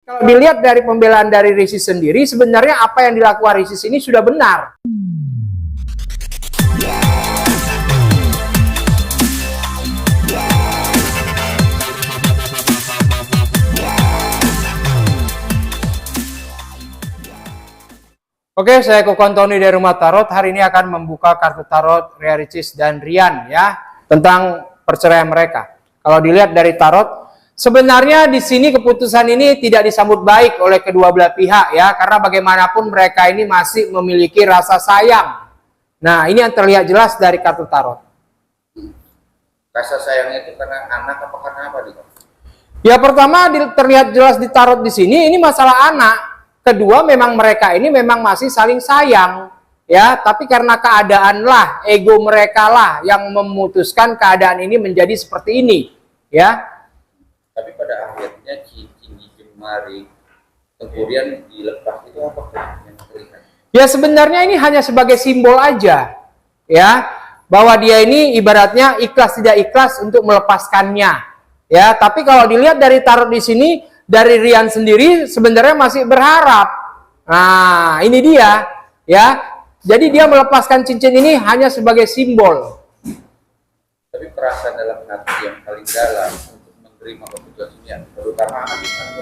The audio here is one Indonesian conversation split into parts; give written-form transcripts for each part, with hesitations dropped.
Kalau dilihat dari pembelaan dari Ricis sendiri, sebenarnya apa yang dilakukan Ricis ini sudah benar. Oke, saya Koko Antoni dari Rumah Tarot. Hari ini akan membuka kartu tarot Ria Ricis dan Rian ya, tentang perceraian mereka. Kalau dilihat dari tarot, sebenarnya di sini keputusan ini tidak disambut baik oleh kedua belah pihak ya, karena bagaimanapun mereka ini masih memiliki rasa sayang. Nah, ini yang terlihat jelas dari kartu tarot. Rasa sayangnya itu karena anak apa karena apa nih? Ya, pertama terlihat jelas di tarot di sini ini masalah anak. Kedua, memang mereka ini memang masih saling sayang ya, tapi karena keadaan lah, ego mereka lah yang memutuskan keadaan ini menjadi seperti ini ya. Tapi pada akhirnya cincin jemari kemudian dilepas itu apa yang terlihat? Ya sebenarnya ini hanya sebagai simbol aja ya, bahwa dia ini ibaratnya ikhlas tidak ikhlas untuk melepaskannya ya. Tapi kalau dilihat dari tarot di sini, dari Rian sendiri sebenarnya masih berharap. Nah, ini dia ya. Jadi dia melepaskan cincin ini hanya sebagai simbol. Tapi perasaan dalam hati yang paling dalam untuk menerima keputusan ini, terutama anak itu.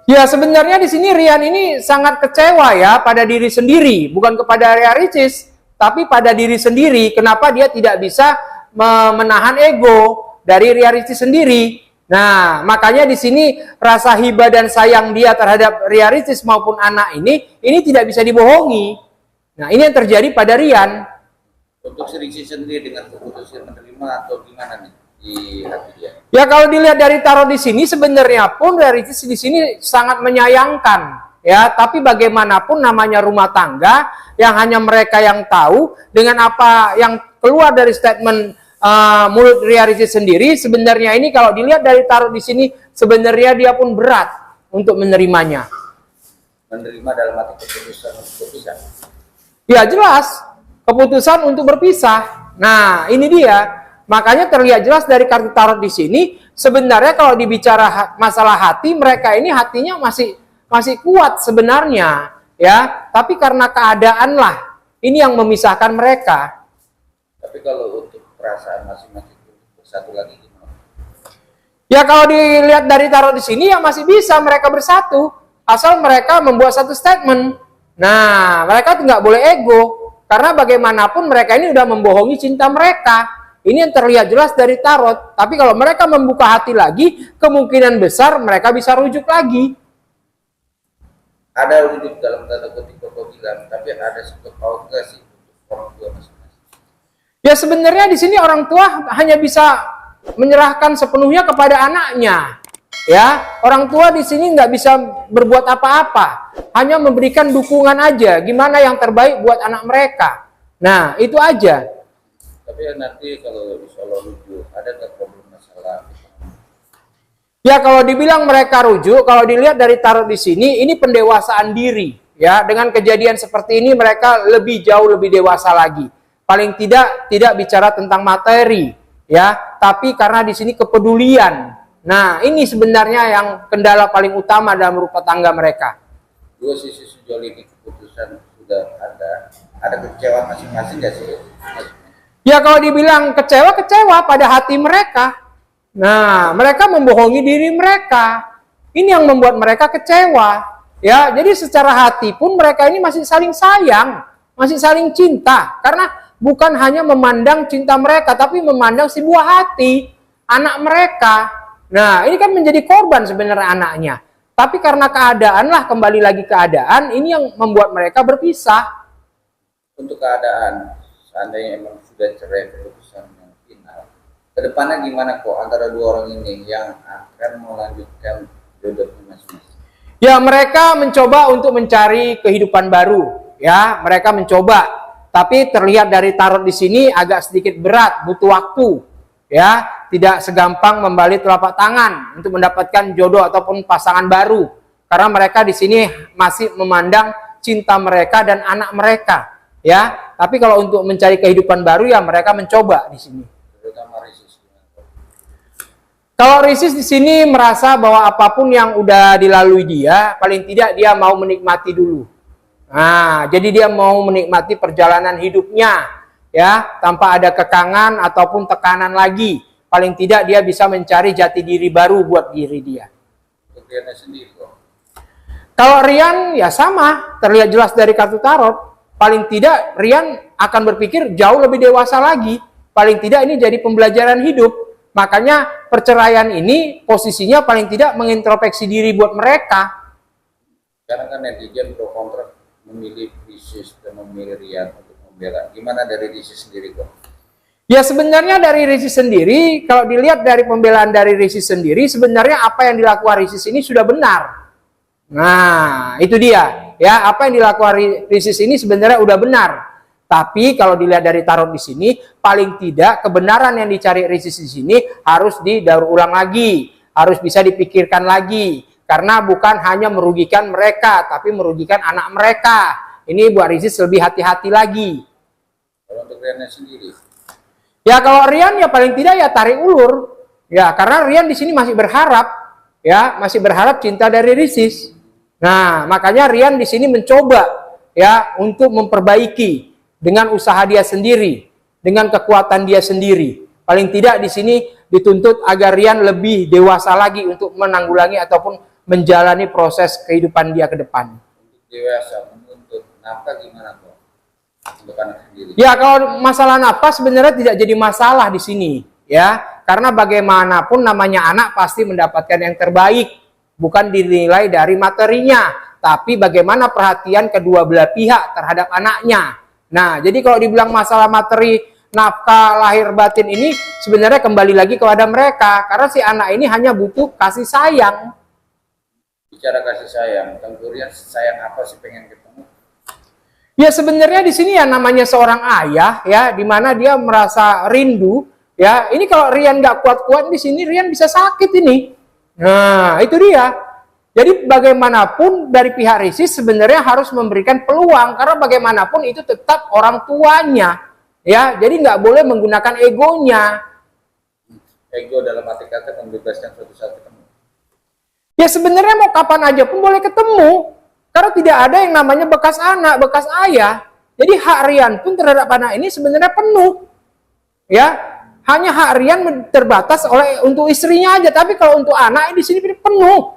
Ya sebenarnya di sini Rian ini sangat kecewa ya pada diri sendiri, bukan kepada Ria Ricis, tapi pada diri sendiri. Kenapa dia tidak bisa menahan ego dari Ria Ricis sendiri? Nah, makanya di sini rasa hibah dan sayang dia terhadap Ria Ricis maupun anak ini tidak bisa dibohongi. Nah, ini yang terjadi pada Rian. Untuk si Ricis sendiri dengan keputusan menerima atau gimana nih di hati dia? Ya kalau dilihat dari tarot di sini sebenarnya pun Ria Ricis di sini sangat menyayangkan ya, tapi bagaimanapun namanya rumah tangga yang hanya mereka yang tahu, dengan apa yang keluar dari statement mulut Ria Ricis sendiri, sebenarnya ini kalau dilihat dari tarot di sini sebenarnya dia pun berat untuk menerimanya. Menerima dalam arti keputusan untuk berpisah. Ya jelas keputusan untuk berpisah. Nah ini dia, makanya terlihat jelas dari kartu tarot di sini. Sebenarnya kalau dibicara masalah hati, mereka ini hatinya masih kuat sebenarnya ya, tapi karena keadaan lah ini yang memisahkan mereka. Tapi kalau untuk perasaan masing-masing bersatu lagi gimana? Ya kalau dilihat dari tarot di sini ya masih bisa mereka bersatu, asal mereka membuat satu statement. Nah, mereka nggak boleh ego, karena bagaimanapun mereka ini udah membohongi cinta mereka. Ini yang terlihat jelas dari tarot. Tapi kalau mereka membuka hati lagi, kemungkinan besar mereka bisa rujuk lagi. Ada rujuk dalam tanda kutip Koko bilang, tapi ada sebut tahu nggak sih untuk orang tua masing-masing? Ya sebenarnya di sini orang tua hanya bisa menyerahkan sepenuhnya kepada anaknya. Ya, orang tua di sini nggak bisa berbuat apa-apa, hanya memberikan dukungan aja, gimana yang terbaik buat anak mereka. Nah, itu aja. Tapi nanti kalau insya Allah rujuk, ada nggak problem masalah? Ya, kalau dibilang mereka rujuk, kalau dilihat dari tarot di sini, ini pendewasaan diri. Ya, dengan kejadian seperti ini mereka lebih jauh lebih dewasa lagi. Paling tidak bicara tentang materi, ya, tapi karena di sini kepedulian. Nah, ini sebenarnya yang kendala paling utama dalam rumah tangga mereka. Dua sisi sejauh ini keputusan sudah ada kecewa masing-masing nggak sih? Ya kalau dibilang kecewa pada hati mereka. Nah, mereka membohongi diri mereka. Ini yang membuat mereka kecewa. Ya, jadi secara hati pun mereka ini masih saling sayang, masih saling cinta, karena bukan hanya memandang cinta mereka, tapi memandang si buah hati, anak mereka. Nah, ini kan menjadi korban sebenarnya anaknya. Tapi karena keadaan lah, kembali lagi keadaan, ini yang membuat mereka berpisah. Untuk keadaan, seandainya emang sudah cerai keputusan yang final, kedepannya gimana kok antara dua orang ini yang akan melanjutkan jodohnya masing-masing? Ya, mereka mencoba untuk mencari kehidupan baru. Ya, mereka mencoba. Tapi terlihat dari tarot di sini agak sedikit berat, butuh waktu. Ya, tidak segampang membalik telapak tangan untuk mendapatkan jodoh ataupun pasangan baru. Karena mereka di sini masih memandang cinta mereka dan anak mereka. Ya, tapi kalau untuk mencari kehidupan baru ya mereka mencoba di sini. Kalau Ricis di sini merasa bahwa apapun yang udah dilalui dia, paling tidak dia mau menikmati dulu. Nah, jadi dia mau menikmati perjalanan hidupnya, ya, tanpa ada kekangan ataupun tekanan lagi. Paling tidak dia bisa mencari jati diri baru buat diri dia. Untuk Riannya sendiri kok. Kalau Rian ya sama, terlihat jelas dari kartu tarot. Paling tidak Rian akan berpikir jauh lebih dewasa lagi. Paling tidak ini jadi pembelajaran hidup. Makanya perceraian ini posisinya paling tidak mengintrospeksi diri buat mereka. Karena kan netizen pro kontra memilih Ricis dan memilih Rian untuk membela. Gimana dari Ricis sendiri kok? Ya sebenarnya dari Ricis sendiri, kalau dilihat dari pembelaan dari Ricis sendiri, sebenarnya apa yang dilakukan Ricis ini sudah benar. Nah, itu dia. Ya, apa yang dilakukan Ricis ini sebenarnya udah benar. Tapi kalau dilihat dari tarot di sini, paling tidak kebenaran yang dicari Ricis di sini harus didaur ulang lagi, harus bisa dipikirkan lagi, karena bukan hanya merugikan mereka, tapi merugikan anak mereka. Ini buat Ricis lebih hati-hati lagi. Kalau untuk Riannya sendiri, ya kalau Rian ya paling tidak ya tarik ulur, ya karena Rian di sini masih berharap, ya masih berharap cinta dari Ricis. Nah makanya Rian di sini mencoba ya untuk memperbaiki. Dengan usaha dia sendiri, dengan kekuatan dia sendiri. Paling tidak di sini dituntut agar Rian lebih dewasa lagi untuk menanggulangi ataupun menjalani proses kehidupan dia ke depan. untuk dewasa menuntut nafkah gimana kok? Untuk anak sendiri. Ya kalau masalah nafas sebenarnya tidak jadi masalah di sini, ya. Karena bagaimanapun namanya anak pasti mendapatkan yang terbaik, bukan dinilai dari materinya, tapi bagaimana perhatian kedua belah pihak terhadap anaknya. Nah, jadi kalau dibilang masalah materi, nafkah, lahir batin ini sebenarnya kembali lagi kepada mereka. Karena si anak ini hanya butuh kasih sayang. Bicara kasih sayang, Kang Rian sayang apa sih pengen ketemu? Ya sebenarnya di sini ya namanya seorang ayah ya, di mana dia merasa rindu ya. Ini kalau Rian nggak kuat-kuat di sini, Rian bisa sakit ini. Nah, itu dia. Jadi bagaimanapun dari pihak Ricis sebenarnya harus memberikan peluang, karena bagaimanapun itu tetap orang tuanya, ya. Jadi nggak boleh menggunakan egonya. Ego dalam arti kata membebaskan suatu saat ketemu. Ya sebenarnya mau kapan aja pun boleh ketemu, karena tidak ada yang namanya bekas anak, bekas ayah. Jadi hak Rian pun terhadap anak ini sebenarnya penuh, ya. Hanya hak Rian terbatas oleh untuk istrinya aja, tapi kalau untuk anak di sini penuh.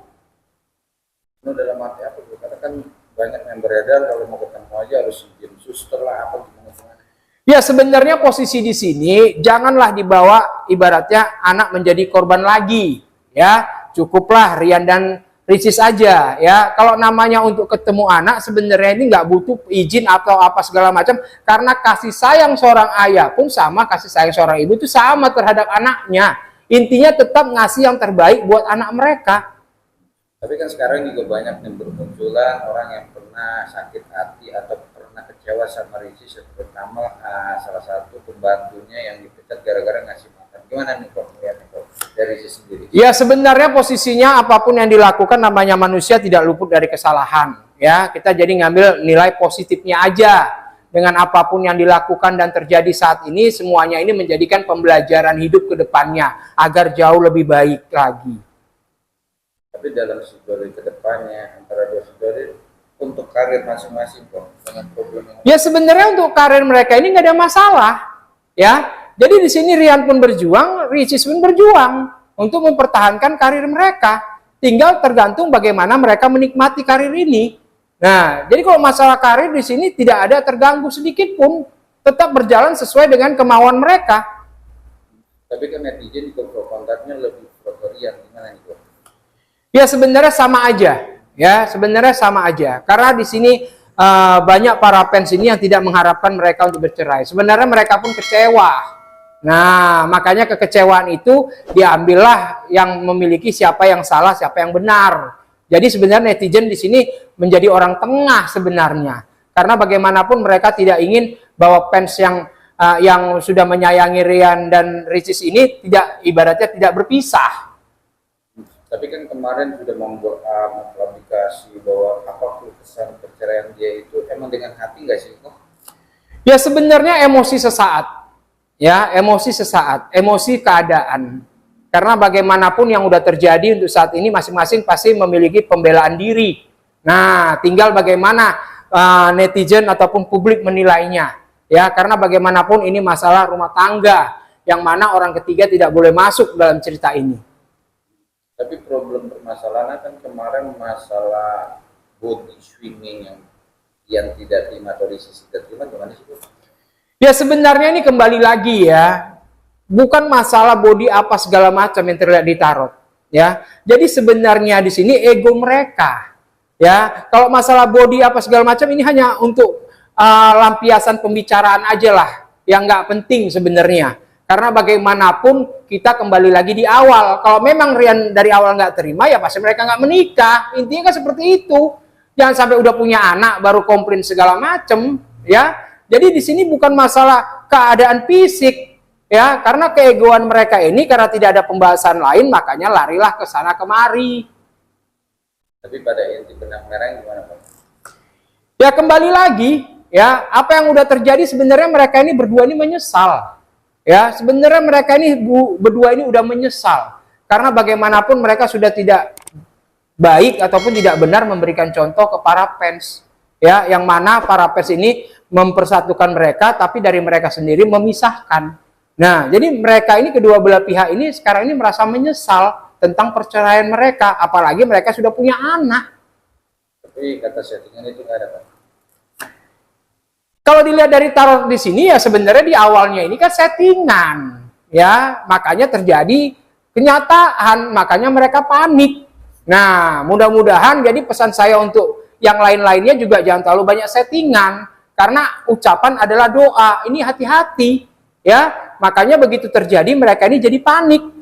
Penuh dalam arti apa? Karena kan banyak yang beredar kalau mau ketemu aja harus izin suster lah apa gimana. Ya sebenarnya posisi di sini janganlah dibawa ibaratnya anak menjadi korban lagi, ya. Cukuplah Rian dan Ricis aja, ya. Kalau namanya untuk ketemu anak sebenarnya ini nggak butuh izin atau apa segala macam, karena kasih sayang seorang ayah pun sama kasih sayang seorang ibu itu sama terhadap anaknya. Intinya tetap ngasih yang terbaik buat anak mereka. Tapi kan sekarang juga banyak yang bermunculan orang yang pernah sakit hati atau pernah kecewa sama Ricis, terutama salah satu pembantunya yang dipecat gara-gara ngasih makan. Gimana nih kok melihatnya kok dari Ricis sendiri? Ya sebenarnya posisinya apapun yang dilakukan namanya manusia tidak luput dari kesalahan. Ya kita jadi ngambil nilai positifnya aja. Dengan apapun yang dilakukan dan terjadi saat ini, semuanya ini menjadikan pembelajaran hidup ke depannya agar jauh lebih baik lagi. Tapi dalam situasi kedepannya antara dua saudari untuk karir masing-masing kok dengan problem yang ya sebenarnya untuk karir mereka ini nggak ada masalah, ya. Jadi di sini Rian pun berjuang, Ricis pun berjuang untuk mempertahankan karir mereka. Tinggal tergantung bagaimana mereka menikmati karir ini. Nah, jadi kalau masalah karir di sini tidak ada terganggu sedikit pun, tetap berjalan sesuai dengan kemauan mereka. tapi kan netizen juga pro kontaknya lebih pro Rian, gimana nih kok? Ya sebenarnya sama aja, ya sebenarnya sama aja. Karena di sini banyak para fans ini yang tidak mengharapkan mereka untuk bercerai. Sebenarnya mereka pun kecewa. Nah, makanya kekecewaan itu diambillah yang memiliki siapa yang salah, siapa yang benar. Jadi sebenarnya netizen di sini menjadi orang tengah sebenarnya. Karena bagaimanapun mereka tidak ingin bahwa fans yang sudah menyayangi Rian dan Ricis ini tidak ibaratnya tidak berpisah. Tapi kan kemarin sudah membuat aplikasi bahwa apa kesan perceraian dia itu emang dengan hati nggak sih kok? Ya sebenarnya emosi sesaat, ya emosi sesaat, emosi keadaan. Karena bagaimanapun yang udah terjadi untuk saat ini masing-masing pasti memiliki pembelaan diri. Nah, tinggal bagaimana netizen ataupun publik menilainya. Ya, karena bagaimanapun ini masalah rumah tangga yang mana orang ketiga tidak boleh masuk dalam cerita ini. Tapi problem permasalahan kan kemarin masalah body shaming yang tidak terima atau di sisi tidak terima, gimana sih? Ya sebenarnya ini kembali lagi ya, bukan masalah body apa segala macam yang terlihat di tarot. Ya, jadi sebenarnya di sini ego mereka. Ya, kalau masalah body apa segala macam ini hanya untuk lampiasan pembicaraan aja lah, yang nggak penting sebenarnya. Karena bagaimanapun kita kembali lagi di awal. Kalau memang Rian dari awal nggak terima, ya pasti mereka nggak menikah. Intinya kan seperti itu. Jangan sampai udah punya anak baru komplain segala macem, ya. Jadi di sini bukan masalah keadaan fisik, ya. Karena keegoan mereka ini karena tidak ada pembahasan lain, makanya larilah ke sana kemari. Tapi pada inti benang merah gimana, Pak? Ya kembali lagi, ya apa yang udah terjadi sebenarnya mereka ini berdua ini menyesal. Ya sebenarnya mereka ini berdua ini udah menyesal karena bagaimanapun mereka sudah tidak baik ataupun tidak benar memberikan contoh ke para fans, ya yang mana para fans ini mempersatukan mereka tapi dari mereka sendiri memisahkan. Nah jadi mereka ini kedua belah pihak ini sekarang ini merasa menyesal tentang perceraian mereka, apalagi mereka sudah punya anak. Tapi kata settingan itu nggak ada, Pak. Kalau dilihat dari tarot di sini ya sebenarnya di awalnya ini kan settingan, ya makanya terjadi kenyataan, makanya mereka panik. Nah mudah-mudahan jadi pesan saya untuk yang lain-lainnya juga jangan terlalu banyak settingan, karena ucapan adalah doa. Ini hati-hati, ya makanya begitu terjadi mereka ini jadi panik.